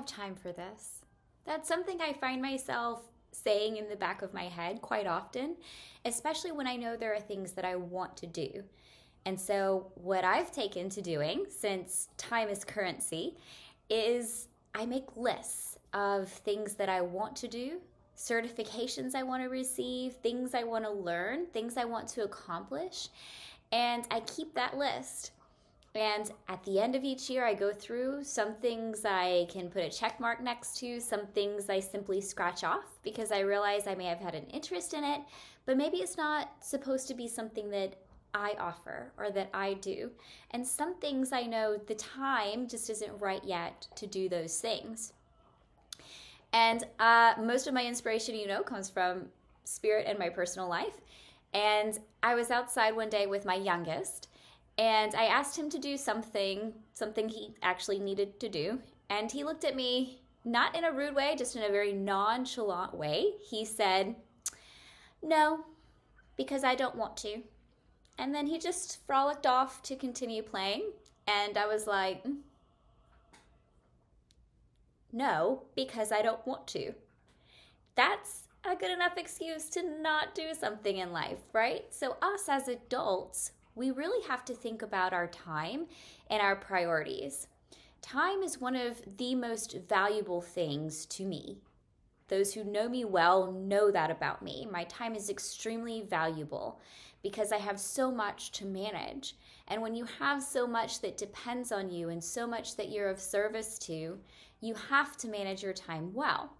have time for this. That's something I find myself saying in the back of my head quite often, especially when I know there are things that I want to do. And so, what I've taken to doing, since time is currency, is I make lists of things that I want to do, certifications I want to receive, things I want to learn, things I want to accomplish, and I keep that list. And at the end of each year, I go through some things I can put a check mark next to, some things I simply scratch off because I realize I may have had an interest in it, but maybe it's not supposed to be something that I offer or that I do. And some things I know the time just isn't right yet to do those things. And most of my inspiration, comes from spirit and my personal life. And I was outside one day with my youngest, and I asked him to do something he actually needed to do. And he looked at me, not in a rude way, just in a very nonchalant way. He said, "No, because I don't want to." And then he just frolicked off to continue playing. And I was like, "No, because I don't want to." That's a good enough excuse to not do something in life, right? So us as adults, we really have to think about our time and our priorities. Time is one of the most valuable things to me. Those who know me well know that about me. My time is extremely valuable because I have so much to manage. And when you have so much that depends on you and so much that you're of service to, you have to manage your time well.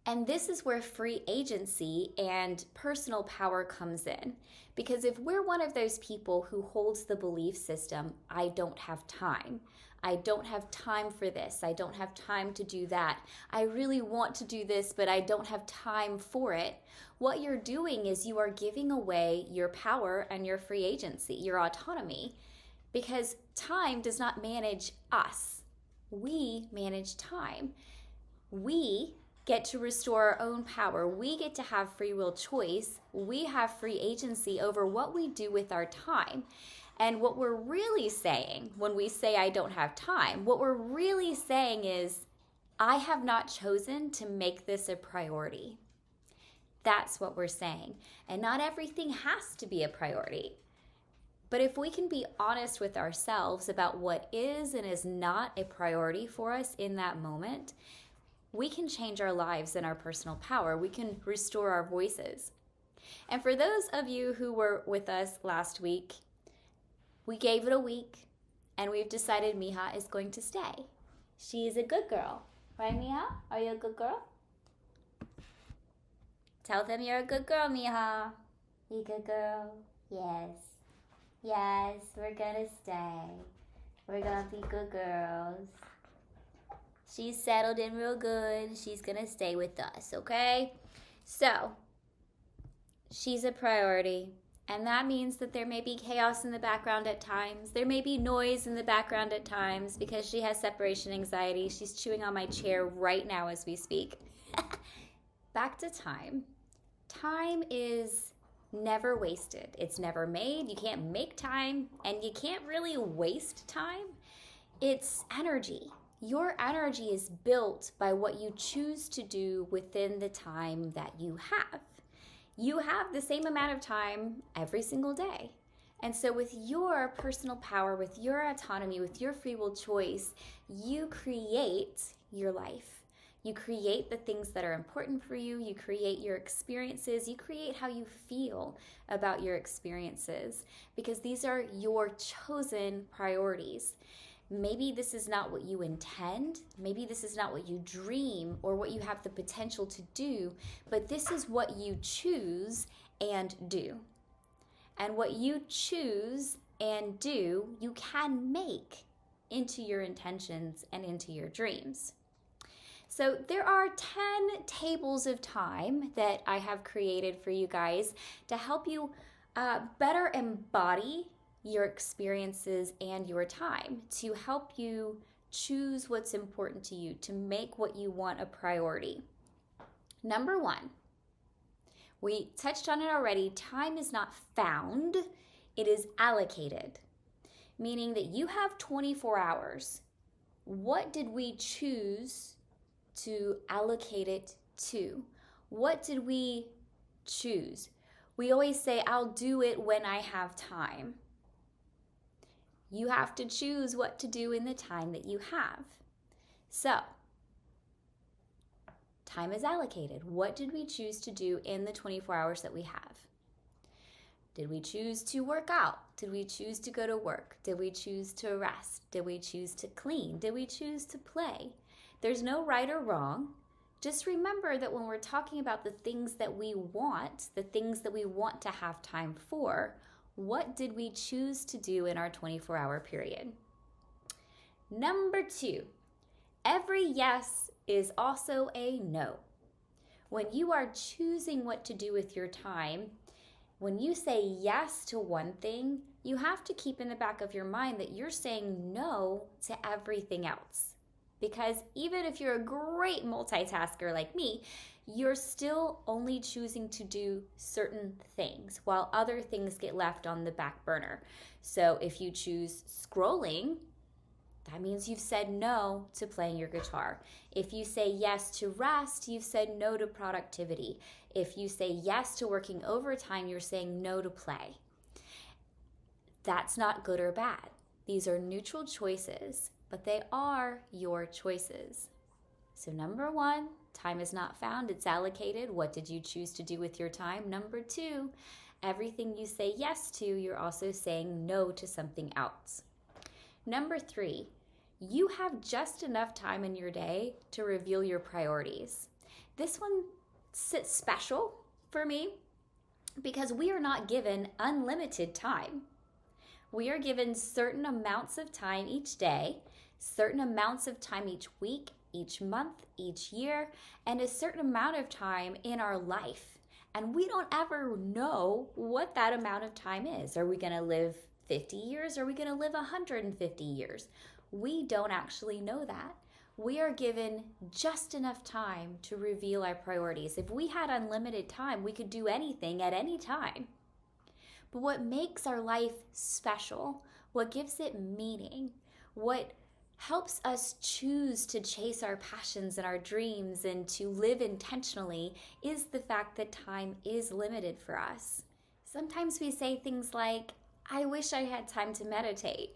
And this is where free agency and personal power comes in. Because if we're one of those people who holds the belief system, I don't have time. I don't have time for this. I don't have time to do that. I really want to do this, but I don't have time for it. What you're doing is you are giving away your power and your free agency, your autonomy, because time does not manage us. We manage time. We get to restore our own power. We get to have free will choice. We have free agency over what we do with our time. And what we're really saying when we say I don't have time, what we're really saying is I have not chosen to make this a priority. That's what we're saying. And not everything has to be a priority. But if we can be honest with ourselves about what is and is not a priority for us in that moment, we can change our lives and our personal power. We can restore our voices. And for those of you who were with us last week, we gave it a week, and we've decided Miha is going to stay. She's a good girl. Right, Miha? Are you a good girl? Tell them you're a good girl, Miha. You a good girl? Yes. Yes, we're gonna stay. We're gonna be good girls. She's settled in real good. She's gonna stay with us, okay? So, she's a priority. And that means that there may be chaos in the background at times. There may be noise in the background at times because she has separation anxiety. She's chewing on my chair right now as we speak. Back to time. Time is never wasted. It's never made. You can't make time, and you can't really waste time. It's energy. Your energy is built by what you choose to do within the time that you have. You have the same amount of time every single day. And so with your personal power, with your autonomy, with your free will choice, you create your life. You create the things that are important for you. You create your experiences. You create how you feel about your experiences because these are your chosen priorities. Maybe this is not what you intend. Maybe this is not what you dream or what you have the potential to do, but this is what you choose and do. And what you choose and do, you can make into your intentions and into your dreams. So there are 10 tables of time that I have created for you guys to help you better embody your experiences and your time, to help you choose what's important to you, to make what you want a priority. Number one, we touched on it already. Time is not found, it is allocated, meaning that you have 24 hours. what did we choose to allocate it to? What did we choose? We always say, I'll do it when I have time. You have to choose what to do in the time that you have. So, time is allocated. What did we choose to do in the 24 hours that we have? Did we choose to work out? Did we choose to go to work? Did we choose to rest? Did we choose to clean? Did we choose to play? There's no right or wrong. Just remember that when we're talking about the things that we want, the things that we want to have time for, what did we choose to do in our 24-hour period? Number 2, every yes is also a no. When you are choosing what to do with your time, when you say yes to one thing, you have to keep in the back of your mind that you're saying no to everything else. Because even if you're a great multitasker like me, you're still only choosing to do certain things while other things get left on the back burner. So if you choose scrolling, that means you've said no to playing your guitar. If you say yes to rest, you've said no to productivity. If you say yes to working overtime, you're saying no to play. That's not good or bad. These are neutral choices, but they are your choices. So number 1, time is not found, it's allocated. What did you choose to do with your time? Number 2, everything you say yes to, you're also saying no to something else. Number 3, you have just enough time in your day to reveal your priorities. This one sits special for me because we are not given unlimited time. We are given certain amounts of time each day, certain amounts of time each week, each month, each year, and a certain amount of time in our life. And we don't ever know what that amount of time is. Are we going to live 50 years? Are we going to live 150 years? We don't actually know that. We are given just enough time to reveal our priorities. If we had unlimited time, we could do anything at any time. But what makes our life special, what gives it meaning, what helps us choose to chase our passions and our dreams and to live intentionally is the fact that time is limited for us. Sometimes we say things like, I wish I had time to meditate.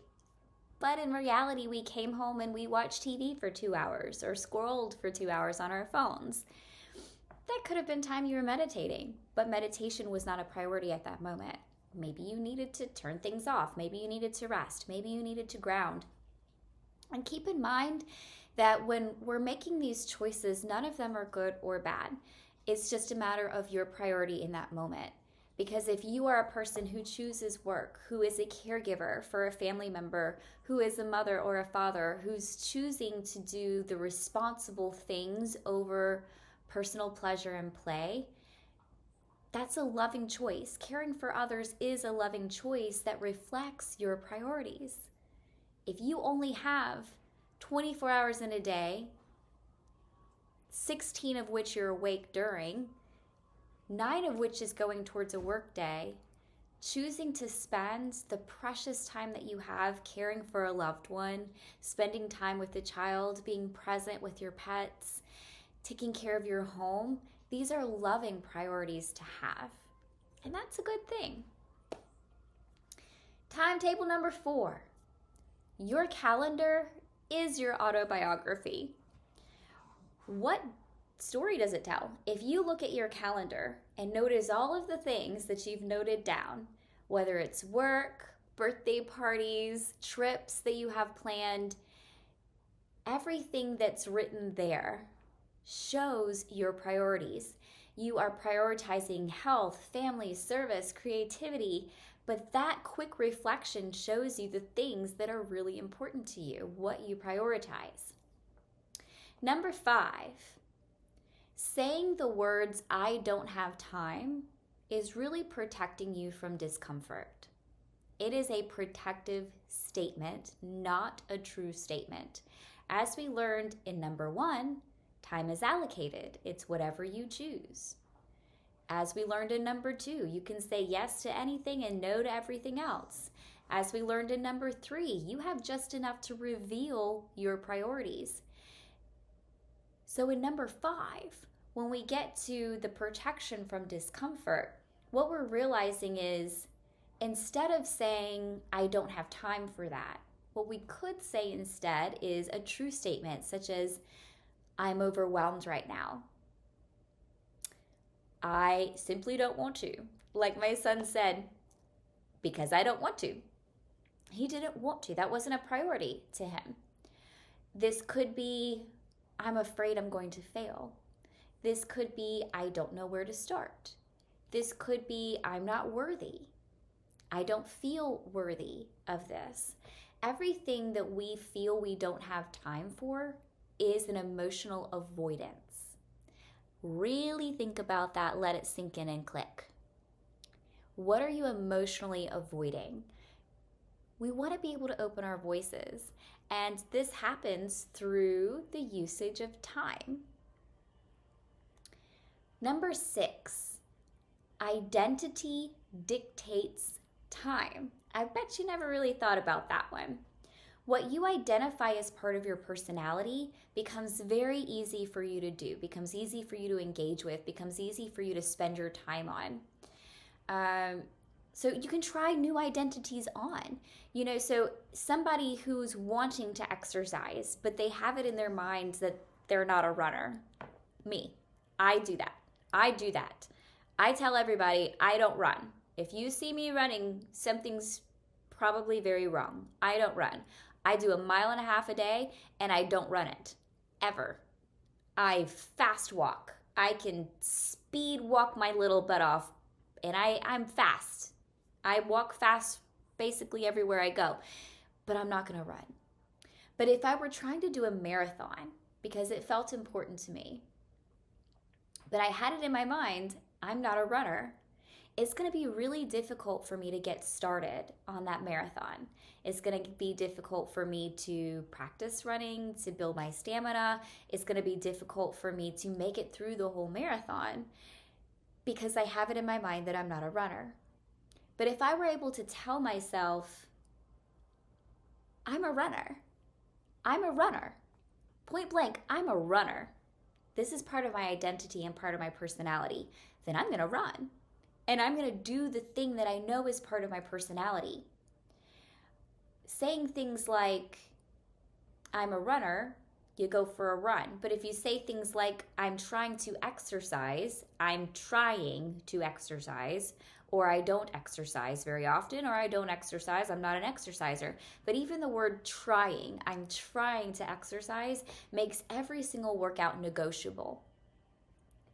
But in reality, we came home and we watched TV for 2 hours or scrolled for 2 hours on our phones. That could have been time you were meditating, but meditation was not a priority at that moment. Maybe you needed to turn things off. Maybe you needed to rest. Maybe you needed to ground. And keep in mind that when we're making these choices, none of them are good or bad. It's just a matter of your priority in that moment. Because if you are a person who chooses work, who is a caregiver for a family member, who is a mother or a father, who's choosing to do the responsible things over personal pleasure and play, that's a loving choice. Caring for others is a loving choice that reflects your priorities. If you only have 24 hours in a day, 16 of which you're awake during, 9 of which is going towards a work day, choosing to spend the precious time that you have caring for a loved one, spending time with a child, being present with your pets, taking care of your home, these are loving priorities to have. And that's a good thing. Timetable number 4. Your calendar is your autobiography. What story does it tell? If you look at your calendar and notice all of the things that you've noted down, whether it's work, birthday parties, trips that you have planned, everything that's written there shows your priorities. You are prioritizing health, family, service, creativity, but that quick reflection shows you the things that are really important to you, what you prioritize. Number 5, saying the words, I don't have time, is really protecting you from discomfort. It is a protective statement, not a true statement. As we learned in number 1, time is allocated. It's whatever you choose. As we learned in number 2, you can say yes to anything and no to everything else. As we learned in number 3, you have just enough to reveal your priorities. So in number 5, when we get to the protection from discomfort, what we're realizing is instead of saying, I don't have time for that, what we could say instead is a true statement such as, I'm overwhelmed right now. I simply don't want to. Like my son said, because I don't want to. He didn't want to. That wasn't a priority to him. This could be, I'm afraid I'm going to fail. This could be, I don't know where to start. This could be, I'm not worthy. I don't feel worthy of this. Everything that we feel we don't have time for is an emotional avoidance. Really think about that, let it sink in and click. What are you emotionally avoiding? We want to be able to open our voices, and this happens through the usage of time. Number 6, identity dictates time. I bet you never really thought about that one. What you identify as part of your personality becomes very easy for you to do, becomes easy for you to engage with, becomes easy for you to spend your time on. So you can try new identities on. So somebody who's wanting to exercise, but they have it in their minds that they're not a runner. Me. I do that. I tell everybody I don't run. If you see me running, something's probably very wrong. I don't run. I do 1.5 miles a day, and I don't run it, ever. I fast walk. I can speed walk my little butt off, and I'm fast. I walk fast basically everywhere I go, but I'm not going to run. But if I were trying to do a marathon, because it felt important to me, but I had it in my mind, I'm not a runner, it's going to be really difficult for me to get started on that marathon. It's going to be difficult for me to practice running, to build my stamina. It's going to be difficult for me to make it through the whole marathon because I have it in my mind that I'm not a runner. But if I were able to tell myself, I'm a runner, point blank, I'm a runner. This is part of my identity and part of my personality. Then I'm going to run. And I'm going to do the thing that I know is part of my personality. Saying things like, I'm a runner, you go for a run. But if you say things like, I'm trying to exercise, or I don't exercise very often, or I don't exercise, I'm not an exerciser. But even the word trying, I'm trying to exercise, makes every single workout negotiable.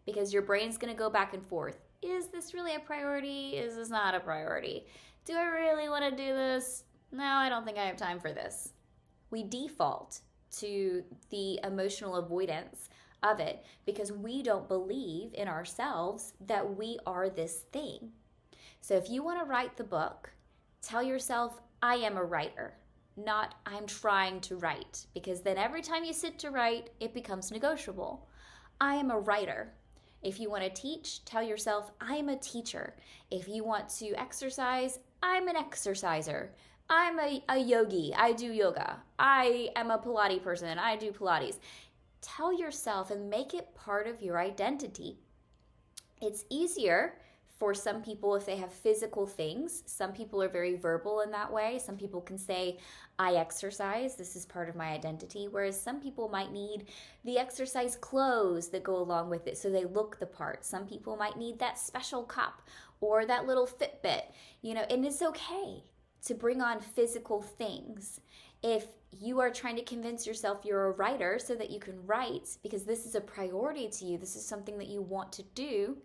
Because your brain's going to go back and forth. Is this really a priority? Is this not a priority? Do I really want to do this? No, I don't think I have time for this. We default to the emotional avoidance of it because we don't believe in ourselves that we are this thing. So if you want to write the book, tell yourself, I am a writer, not I'm trying to write, because then every time you sit to write, it becomes negotiable. I am a writer. If you want to teach, tell yourself, I'm a teacher. If you want to exercise, I'm an exerciser. I'm a yogi. I do yoga. I am a Pilates person. I do Pilates. Tell yourself and make it part of your identity. It's easier for some people if they have physical things. Some people are very verbal in that way. Some people can say, I exercise. This is part of my identity. Whereas some people might need the exercise clothes that go along with it so they look the part. Some people might need that special cup or that little Fitbit, and it's okay to bring on physical things. If you are trying to convince yourself you're a writer so that you can write because this is a priority to you, this is something that you want to do,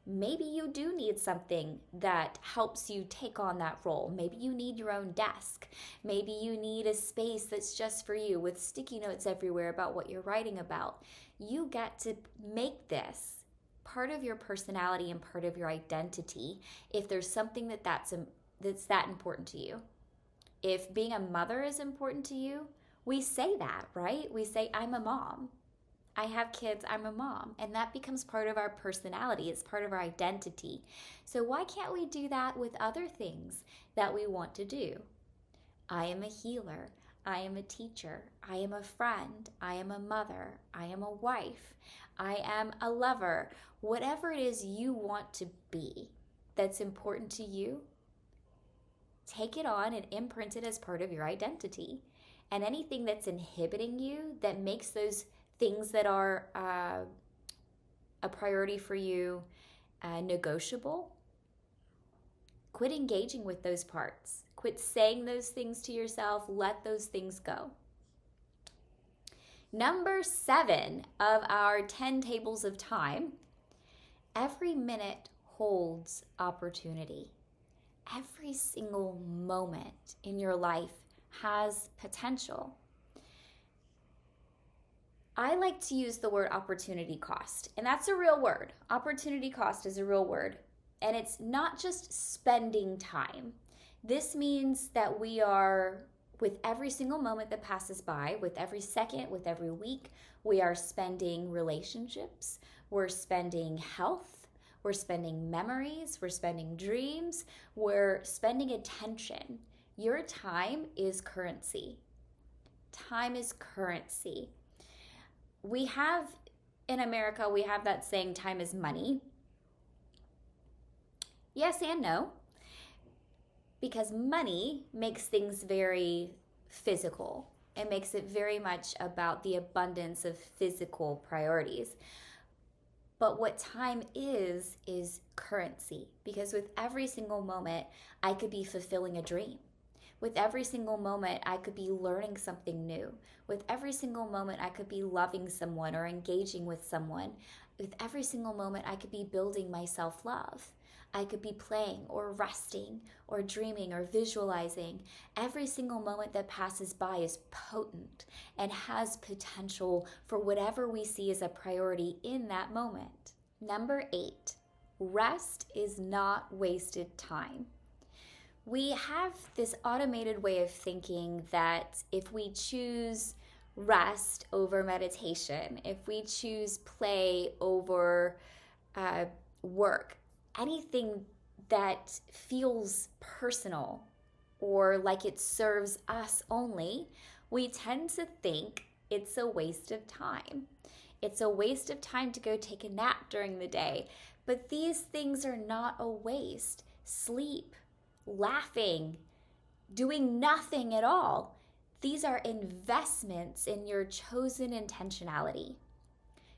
maybe you do need something that helps you take on that role. Maybe you need your own desk. Maybe you need a space that's just for you with sticky notes everywhere about what you're writing about. You get to make this part of your personality and part of your identity if there's something that's that important to you. If being a mother is important to you, we say that, right? We say, I'm a mom. I have kids, I'm a mom, and that becomes part of our personality. It's part of our identity. So why can't we do that with other things that we want to do? I am a healer. I am a teacher. I am a friend. I am a mother. I am a wife. I am a lover. Whatever it is you want to be that's important to you, take it on and imprint it as part of your identity. And anything that's inhibiting you, that makes those things that are a priority for you negotiable, quit engaging with those parts. Quit saying those things to yourself. Let those things go. Number 7 of our 10 tables of time, every minute holds opportunity. Every single moment in your life has potential. I like to use the word opportunity cost, and that's a real word. Opportunity cost is a real word, and it's not just spending time. This means that we are, with every single moment that passes by, with every second, with every week, we are spending relationships, we're spending health, we're spending memories, we're spending dreams, we're spending attention. Your time is currency. Time is currency. We have, in America, we have that saying, time is money. Yes and no. Because money makes things very physical. It makes it very much about the abundance of physical priorities. But what time is currency. Because with every single moment, I could be fulfilling a dream. With every single moment, I could be learning something new. With every single moment, I could be loving someone or engaging with someone. With every single moment, I could be building my self-love. I could be playing or resting or dreaming or visualizing. Every single moment that passes by is potent and has potential for whatever we see as a priority in that moment. Number 8, rest is not wasted time. We have this automated way of thinking that if we choose rest over meditation, if we choose play over work, anything that feels personal or like it serves us only, we tend to think it's a waste of time. It's a waste of time to go take a nap during the day. But these things are not a waste. Sleep, laughing, doing nothing at all. These are investments in your chosen intentionality.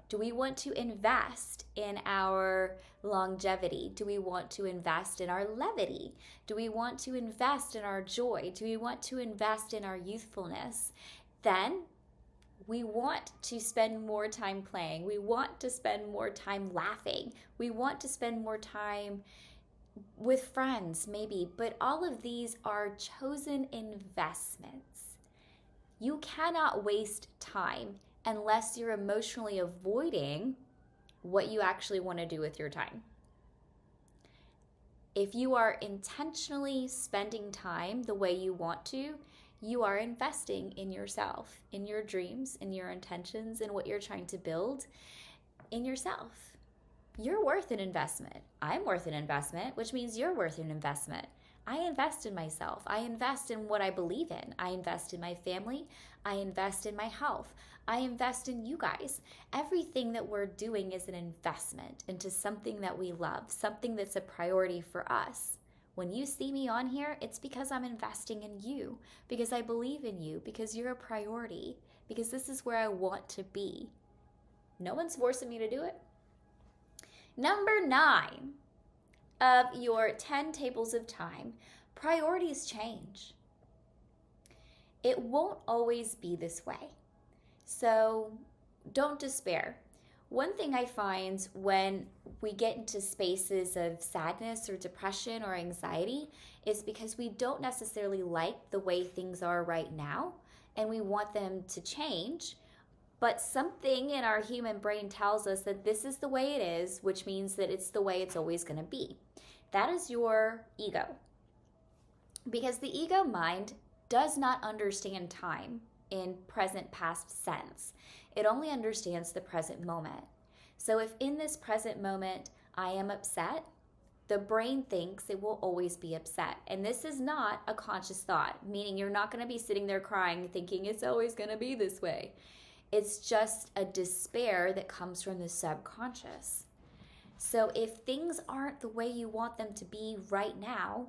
Do we want to invest in our longevity? Do we want to invest in our levity? Do we want to invest in our joy? Do we want to invest in our youthfulness? Then we want to spend more time playing. We want to spend more time laughing. We want to spend more time with friends, maybe, but all of these are chosen investments. You cannot waste time unless you're emotionally avoiding what you actually want to do with your time. If you are intentionally spending time the way you want to, you are investing in yourself, in your dreams, in your intentions, in what you're trying to build, in yourself. You're worth an investment. I'm worth an investment, which means you're worth an investment. I invest in myself. I invest in what I believe in. I invest in my family. I invest in my health. I invest in you guys. Everything that we're doing is an investment into something that we love, something that's a priority for us. When you see me on here, it's because I'm investing in you, because I believe in you, because you're a priority, because this is where I want to be. No one's forcing me to do it. Number 9 of your 10 tables of time, priorities change. It won't always be this way. So don't despair. One thing I find when we get into spaces of sadness or depression or anxiety is because we don't necessarily like the way things are right now and we want them to change. But something in our human brain tells us that this is the way it is, which means that it's the way it's always going to be. That is your ego. Because the ego mind does not understand time in present past sense. It only understands the present moment. So if in this present moment I am upset, the brain thinks it will always be upset. And this is not a conscious thought, meaning you're not going to be sitting there crying thinking it's always going to be this way. It's just a despair that comes from the subconscious. So if things aren't the way you want them to be right now,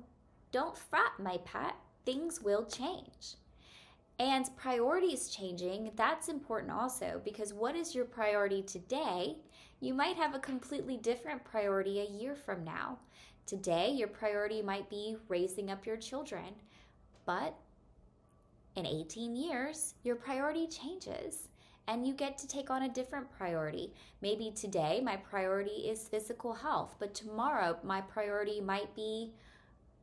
don't fret, my pet. Things will change. And priorities changing, that's important also, because what is your priority today? You might have a completely different priority a year from now. Today, your priority might be raising up your children, but in 18 years, your priority changes and you get to take on a different priority. Maybe today, my priority is physical health, but tomorrow, my priority might be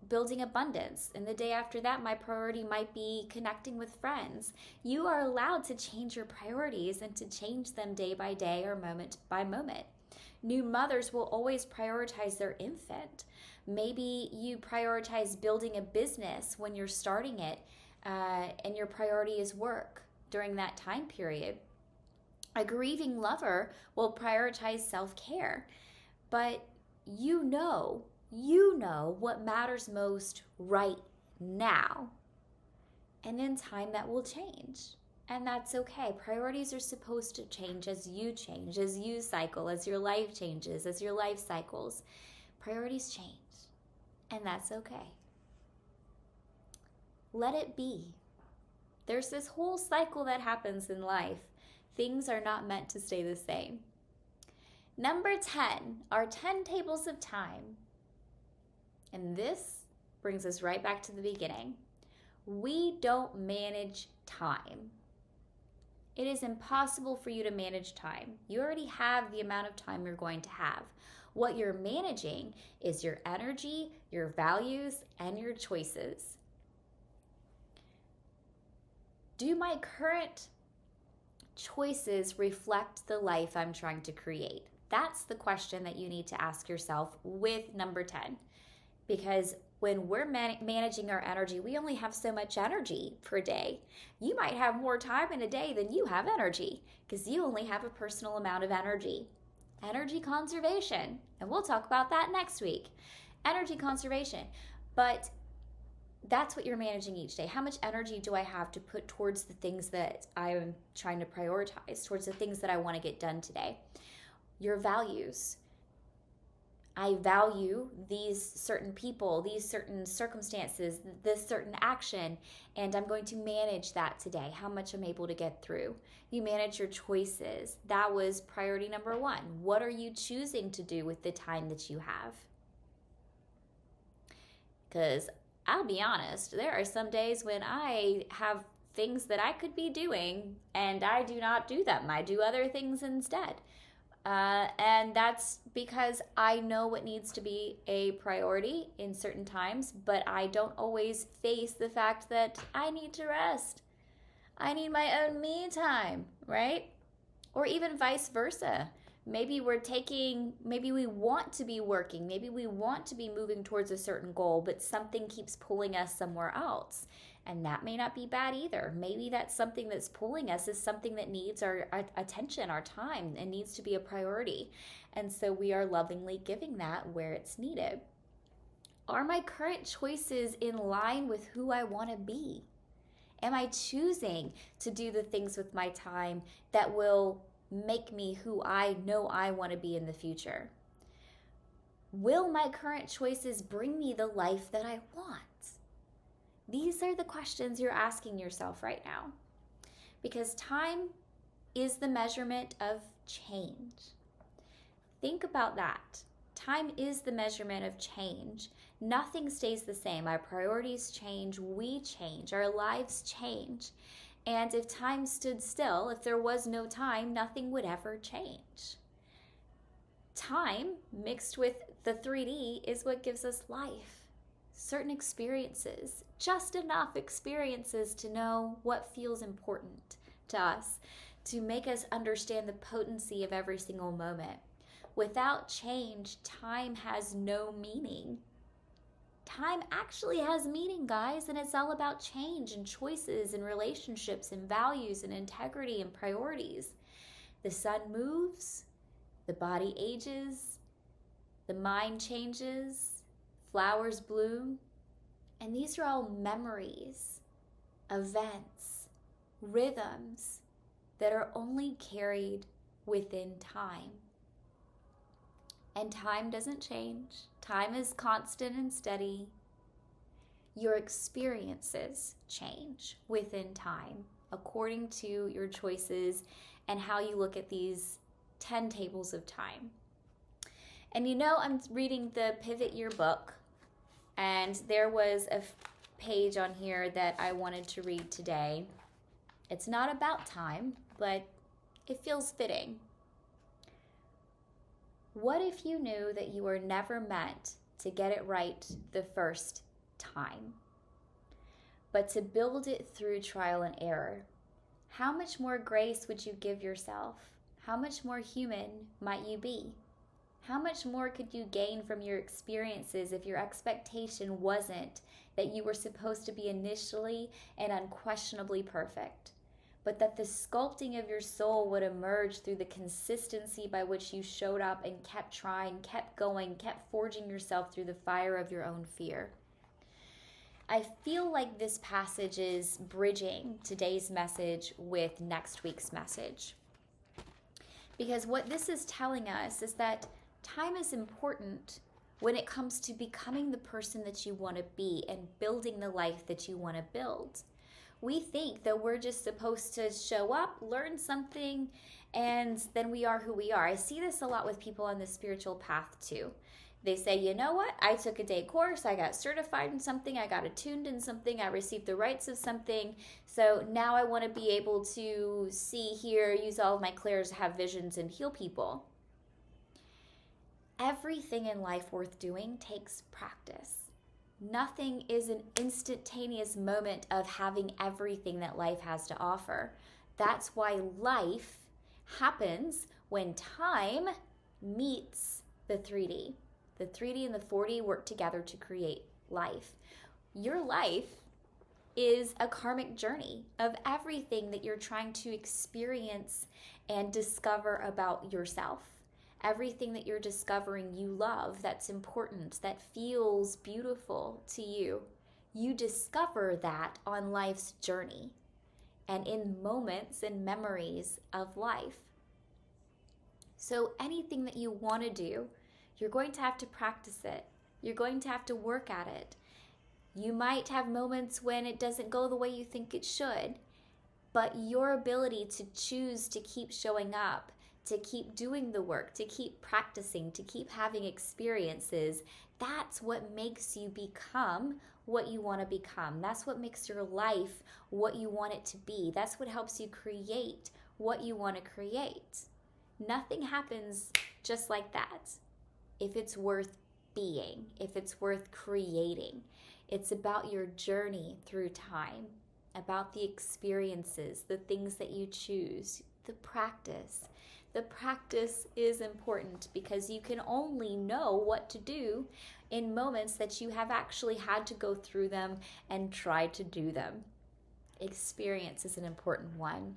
building abundance. And the day after that, my priority might be connecting with friends. You are allowed to change your priorities and to change them day by day or moment by moment. New mothers will always prioritize their infant. Maybe you prioritize building a business when you're starting it, and your priority is work during that time period. A grieving lover will prioritize self-care, but you know what matters most right now. And in time, that will change. And that's okay. Priorities are supposed to change, as you cycle, as your life changes, as your life cycles. Priorities change. And that's okay. Let it be. There's this whole cycle that happens in life. Things are not meant to stay the same. Number 10 are 10 tables of time. And this brings us right back to the beginning. We don't manage time. It is impossible for you to manage time. You already have the amount of time you're going to have. What you're managing is your energy, your values, and your choices. Do my current choices reflect the life I'm trying to create? That's the question that you need to ask yourself with number 10. Because when we're managing our energy, we only have so much energy per day. You might have more time in a day than you have energy because you only have a personal amount of energy. Energy conservation, and we'll talk about that next week. Energy conservation, but that's what you're managing each day. How much energy do I have to put towards the things that I'm trying to prioritize, towards the things that I want to get done today? Your values. I value these certain people, these certain circumstances, this certain action, and I'm going to manage that today, how much I'm able to get through. You manage your choices. That was priority number 1. What are you choosing to do with the time that you have? Because I'll be honest, there are some days when I have things that I could be doing and I do not do them. I do other things instead. And that's because I know what needs to be a priority in certain times, but I don't always face the fact that I need to rest. I need my own me time, right? Or even vice versa. Maybe we want to be working, maybe we want to be moving towards a certain goal, but something keeps pulling us somewhere else. And that may not be bad either. Maybe that's something that's pulling us is something that needs our attention, our time, and needs to be a priority. And so we are lovingly giving that where it's needed. Are my current choices in line with who I want to be? Am I choosing to do the things with my time that will make me who I know I want to be in the future? Will my current choices bring me the life that I want? These are the questions you're asking yourself right now, because time is the measurement of change. Think about that. Time is the measurement of change. Nothing stays the same. Our priorities change, we change, our lives change. And if time stood still, if there was no time, nothing would ever change. Time mixed with the 3D is what gives us life. Certain experiences, just enough experiences to know what feels important to us, to make us understand the potency of every single moment. Without change, time has no meaning. Time actually has meaning, guys, and it's all about change and choices and relationships and values and integrity and priorities. The sun moves, the body ages, the mind changes, flowers bloom, and these are all memories, events, rhythms that are only carried within time. And time doesn't change. Time is constant and steady. Your experiences change within time according to your choices and how you look at these 10 tables of time. And I'm reading the Pivot Year book, and there was a page on here that I wanted to read today. It's not about time, but it feels fitting. What if you knew that you were never meant to get it right the first time, but to build it through trial and error? How much more grace would you give yourself? How much more human might you be? How much more could you gain from your experiences if your expectation wasn't that you were supposed to be initially and unquestionably perfect, but that the sculpting of your soul would emerge through the consistency by which you showed up and kept trying, kept going, kept forging yourself through the fire of your own fear? I feel like this passage is bridging today's message with next week's message. Because what this is telling us is that time is important when it comes to becoming the person that you want to be and building the life that you want to build. We think that we're just supposed to show up, learn something, and then we are who we are. I see this a lot with people on the spiritual path too. They say, you know what? I took a day course, I got certified in something, I got attuned in something, I received the rights of something. So now I want to be able to see, hear, use all of my clairs, have visions, and heal people. Everything in life worth doing takes practice. Nothing is an instantaneous moment of having everything that life has to offer. That's why life happens when time meets the 3D. The 3D and the 4D work together to create life. Your life is a karmic journey of everything that you're trying to experience and discover about yourself. Everything that you're discovering you love, that's important, that feels beautiful to you. You discover that on life's journey and in moments and memories of life. So anything that you want to do, you're going to have to practice it. You're going to have to work at it. You might have moments when it doesn't go the way you think it should, but your ability to choose to keep showing up, to keep doing the work, to keep practicing, to keep having experiences, that's what makes you become what you want to become. That's what makes your life what you want it to be. That's what helps you create what you want to create. Nothing happens just like that. If it's worth being, if it's worth creating, it's about your journey through time, about the experiences, the things that you choose, the practice. The practice is important because you can only know what to do in moments that you have actually had to go through them and try to do them. Experience is an important one.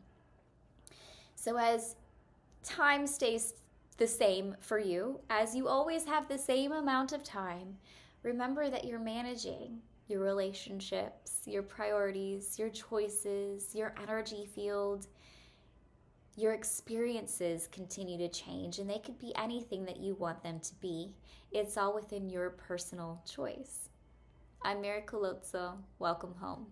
So as time stays the same for you, as you always have the same amount of time, remember that you're managing your relationships, your priorities, your choices, your energy field. Your experiences continue to change, and they could be anything that you want them to be. It's all within your personal choice. I'm Mary Colozzo. Welcome home.